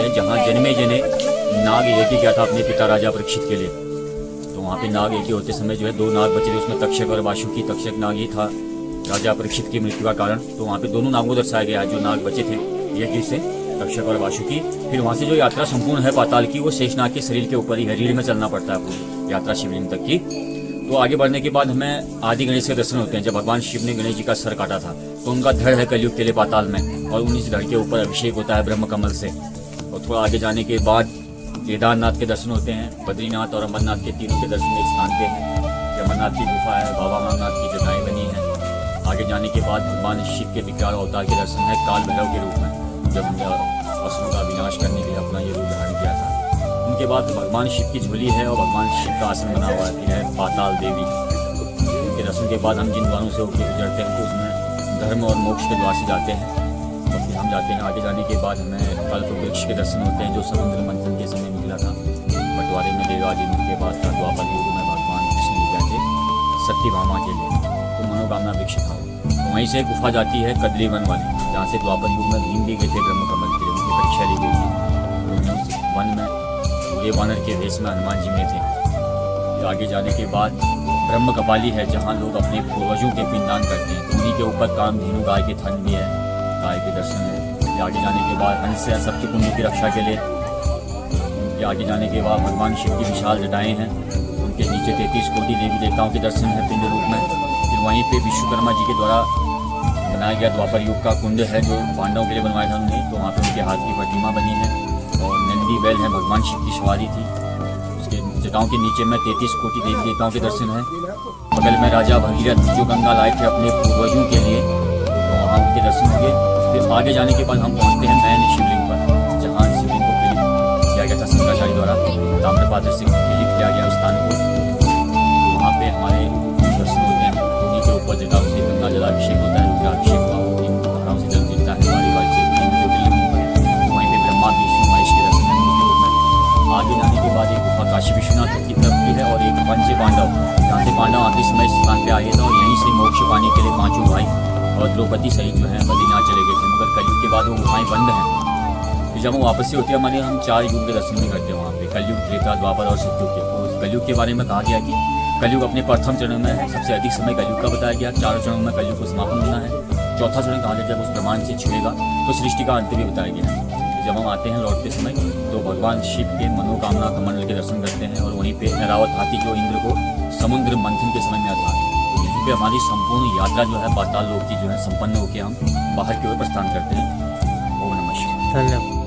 जहाँ जन्मे जने नाग यज्ञ किया था अपने पिता राजा परीक्षित के लिए। तो वहाँ पे नाग यज्ञ होते समय जो है 2 नाग बचे थे, उसमें तक्षक और वासुकी। तक्षक नाग ही था राजा परीक्षित की मृत्यु का कारण। तो वहाँ पे दोनों नागों को दर्शाया गया है जो नाग बचे थे यज्ञ से, तक्षक और वासुकी। फिर वहाँ से जो यात्रा संपूर्ण है पाताल की, वो शेषनाग के शरीर के ऊपर ही है, रीढ़ में चलना पड़ता है पूरी यात्रा शिवलिंग तक की। तो आगे बढ़ने के बाद हमें आदि गणेश के दर्शन होते हैं। जब भगवान शिव ने गणेश जी का सर काटा था तो उनका धड़ है कलयुग के लिए पाताल में, और उन्हीं धड़ के ऊपर अभिषेक होता है ब्रह्म कमल से। और थोड़ा आगे जाने के बाद केदारनाथ के दर्शन होते हैं। बद्रीनाथ और अमरनाथ के तीनों के दर्शन एक स्थान पे हैं। अमरनाथ की गुफा है, बाबा अमरनाथ की जगहें बनी हैं। आगे जाने के बाद भगवान शिव के विकराल अवतार के दर्शन है काल भैरव के रूप में, जब असुरों का विनाश करने के लिए अपना ये रूप धारण किया था। उनके बाद भगवान शिव की झोली है और भगवान शिव का आसन बना हुआ है पाताल देवी। उनके दर्शन के बाद हम जिन द्वारों से होकर गुजरते हैं तो उसमें धर्म और मोक्ष के द्वार से जाते हैं। और फिर हम जाते हैं, आगे जाने के बाद हमें कल्प वृक्ष के दर्शन होते हैं जो समुद्र मंथन के समय निकला था। बंटवारे में देवराज के बाद था द्वापर युग में भगवान कृष्ण जी गए थे सत्यभामा के लिए, तो मनोकामना वृक्ष था। तो वहीं से गुफा जाती है कदली वन वाली, जहाँ से द्वापर युग में भीम भी गए थे ब्रह्म कमल के लिए, उनकी परीक्षा ली गई थी। तो वन में पूरे वानर के वेश में हनुमान जी में थे। फिर आगे जाने के बाद ब्रह्म कपाली है जहाँ लोग अपने पूर्वजों के पिंडदान करते हैं। तो उन्हीं के ऊपर कामधेनु गाय के थन भी है, गाय के दर्शन है। फिर आगे जाने के बाद हंस है सप्तकुंड की रक्षा के लिए। उनके आगे जाने के बाद भगवान शिव की विशाल जटाएं हैं, उनके नीचे 33 कोटि देवी देवताओं के दर्शन है पिंड रूप में। फिर वहीं पे विश्वकर्मा जी के द्वारा बनाया गया द्वापर युग का कुंड है जो पांडवों के लिए बनवाया था उन्होंने। तो वहाँ पे उनके हाथ की प्रतिमा बनी है और नंदी बैल है, भगवान शिव की सवारी थी। उसके जटाओं के नीचे में 33 कोटि देवी देवताओं के दर्शन है। बगल में राजा भगीरथ जो गंगा लाए थे अपने पूर्वजों के लिए, तो वहाँ उनके दर्शन होंगे। फिर आगे जाने के बाद हम पहुँचते हैं नैन शिवलिंग पर, जहाँ शिवलिंग को विलिप किया गया था शंकराचार्य द्वारा, ताम्रपात्र से विलिप किया गया स्थान को। तो वहाँ पे हमारे दर्शन होते हैं। उन्हीं के ऊपर जटाओं से गंगा जलाभिषेक होता है, रुद्राभिषेक हुआ, इन धाराओं से जल गिरता है बारी बारी से वहीं पे ब्रह्मा विष्णु महेश के दर्शन है मूर्ति रूप में। आगे जाने के बाद एक गुफा काशी विश्वनाथ की तरफ की है और एक पंच पांडव, जहाँ से पांडव आखिरी समय स्थान पे आए थे और यहीं से मोक्ष पाने के लिए 5 भाई और द्रौपदी सहित जो है बद्रीनाथ चले गए थे। मगर कलयुग के बाद वो गुफाएं बंद हैं। फिर जब वो वापस से होती है हमारे, हम 4 युग के दर्शन भी करते हैं वहाँ पे, कलयुग, त्रेता, द्वापर और सतयुग के। तो कलयुग के बारे में कहा गया कि कलयुग अपने प्रथम चरण में है, सबसे अधिक समय कलयुग का बताया गया। 4 चरणों में कलयुग को समापन होना है। चौथा चरण कहा गया जब उस ब्रह्मांड से छुएगा तो सृष्टि का अंत भी बताया गया है। जब हम आते हैं लौटते समय तो भगवान शिव के मनोकामना कमंडल के दर्शन करते हैं और वहीं पे ऐरावत हाथी जो इंद्र को समुद्र मंथन के समय में आता है। तो यहीं पे हमारी संपूर्ण यात्रा जो है पाताल लोक की जो है संपन्न होकर हम बाहर की ओर प्रस्थान करते हैं। ओम नमः शिवाय। धन्यवाद।